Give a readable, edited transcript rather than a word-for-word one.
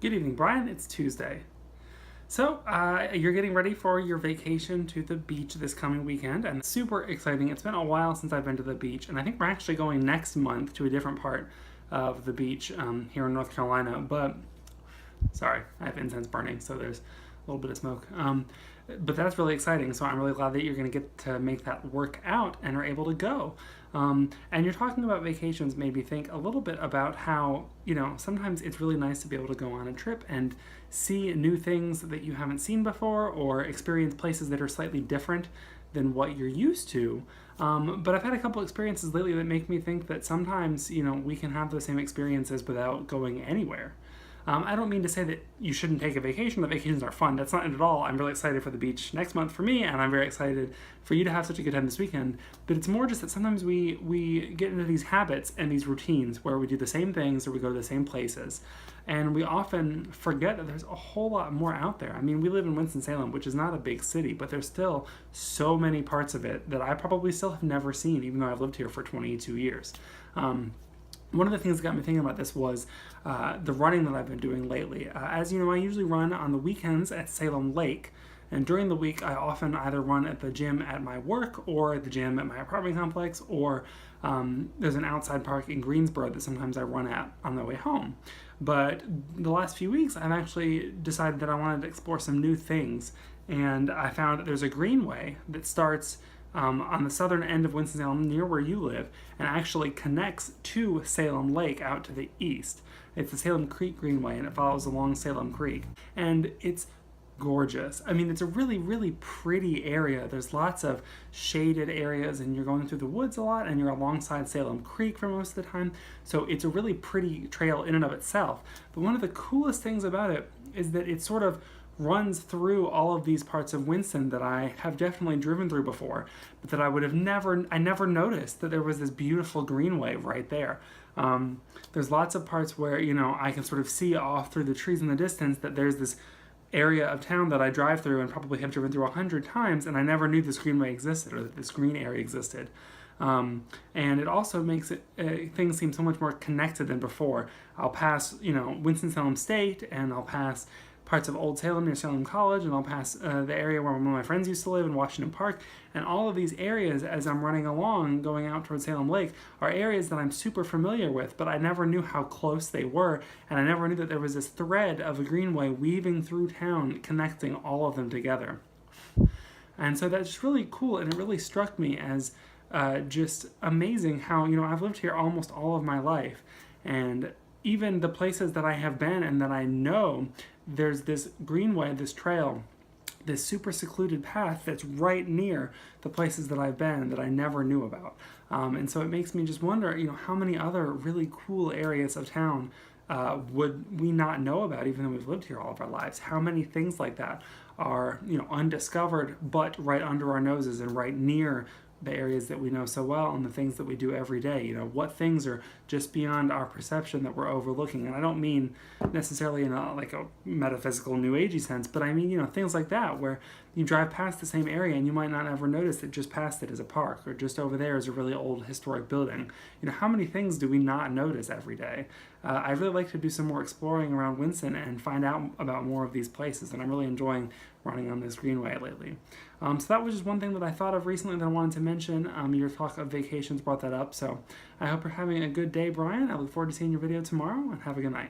Good evening, Brian. It's Tuesday. So, you're getting ready for your vacation to the beach this coming weekend, and it's super exciting. It's been a while since I've been to the beach, and I think we're actually going next month to a different part of the beach here in North Carolina. But, sorry, I have incense burning, so there's a little bit of smoke. But that's really exciting, so I'm really glad that you're going to get to make that work out and are able to go. And you're talking about vacations made me think a little bit about how, sometimes it's really nice to be able to go on a trip and see new things that you haven't seen before or experience places that are slightly different than what you're used to. But I've had a couple experiences lately that make me think that sometimes, we can have those same experiences without going anywhere. I don't mean to say that you shouldn't take a vacation. The vacations are fun. That's not it at all. I'm really excited for the beach next month for me, and I'm very excited for you to have such a good time this weekend. But it's more just that sometimes we get into these habits and these routines where we do the same things or we go to the same places. And we often forget that there's a whole lot more out there. I mean, we live in Winston-Salem, which is not a big city, but there's still so many parts of it that I probably still have never seen, even though I've lived here for 22 years. One of the things that got me thinking about this was the running that I've been doing lately. As you know, I usually run on the weekends at Salem Lake, and during the week I often either run at the gym at my work or at the gym at my apartment complex, or there's an outside park in Greensboro that sometimes I run at on the way home. But the last few weeks I've actually decided that I wanted to explore some new things, and I found that there's a greenway that starts on the southern end of Winston-Salem, near where you live, and actually connects to Salem Lake out to the east. It's the Salem Creek Greenway, and it follows along Salem Creek. And it's gorgeous. I mean, it's a really, really pretty area. There's lots of shaded areas, and you're going through the woods a lot, and you're alongside Salem Creek for most of the time. So it's a really pretty trail in and of itself. But one of the coolest things about it is that it sort of runs through all of these parts of Winston that I have definitely driven through before, but that I never noticed that there was this beautiful greenway right there. There's lots of parts where, I can sort of see off through the trees in the distance that there's this area of town that I drive through and probably have driven through 100 times, and I never knew this greenway existed or that this green area existed. And it also makes things seem so much more connected than before. I'll pass, Winston-Salem State, and I'll pass parts of Old Salem near Salem College, and I'll pass the area where one of my friends used to live in Washington Park. And all of these areas, as I'm running along, going out towards Salem Lake, are areas that I'm super familiar with, but I never knew how close they were, and I never knew that there was this thread of a greenway weaving through town, connecting all of them together. And so that's just really cool, and it really struck me as just amazing how, I've lived here almost all of my life, and even the places that I have been and that I know, there's this greenway, this trail, this super secluded path that's right near the places that I've been that I never knew about. And so it makes me just wonder, how many other really cool areas of town would we not know about, even though we've lived here all of our lives? How many things like that are, undiscovered, but right under our noses and right near the areas that we know so well and the things that we do every day? What things are just beyond our perception that we're overlooking? And I don't mean necessarily in a metaphysical new agey sense, but I mean, things like that where you drive past the same area and you might not ever notice that just past it is a park, or just over there is a really old historic building. How many things do we not notice every day? I'd really like to do some more exploring around Winston and find out about more of these places, and I'm really enjoying running on this greenway lately. So that was just one thing that I thought of recently that I wanted to mention. Your talk of vacations brought that up, so I hope you're having a good day, Brian. I look forward to seeing your video tomorrow, and have a good night.